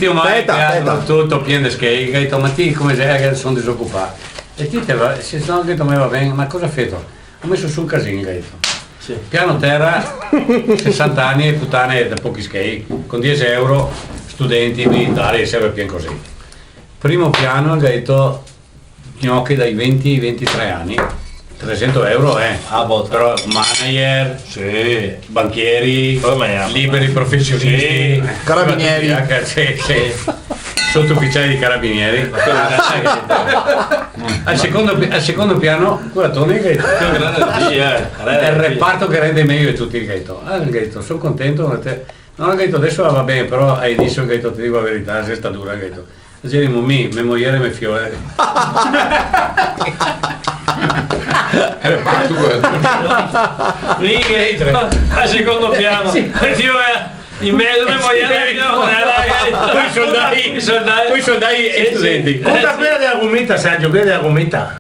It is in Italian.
Io mai tutto pieno di skate, ho detto, ma ti come sei che sono disoccupato? E ti se no, ho detto, ma va bene, ma cosa ha fatto? Ho messo su un casino, ho detto. Sì. Piano terra, 60 anni, puttane da pochi skate, con 10 euro, studenti, militari, serve pieno così. Primo piano, ho detto, gnocchi dai 20 ai 23 anni. 300 euro però manager, Sì. banchieri, Come liberi professionisti, Carabinieri. sì. Sottufficiali di carabinieri. Al secondo piano, curatone che è il reparto che rende meglio di tutti il gaito. Sono contento. Non ho detto adesso va bene, però all'inizio ti dico la verità, se sta dura il gaito. Diremo mia moglie mi fiore. Reparto quello. Al secondo piano. Sì. In mezzo mia moglie Poi soldati e studenti. Conta bene della gomita, Sergio, bene della gomita.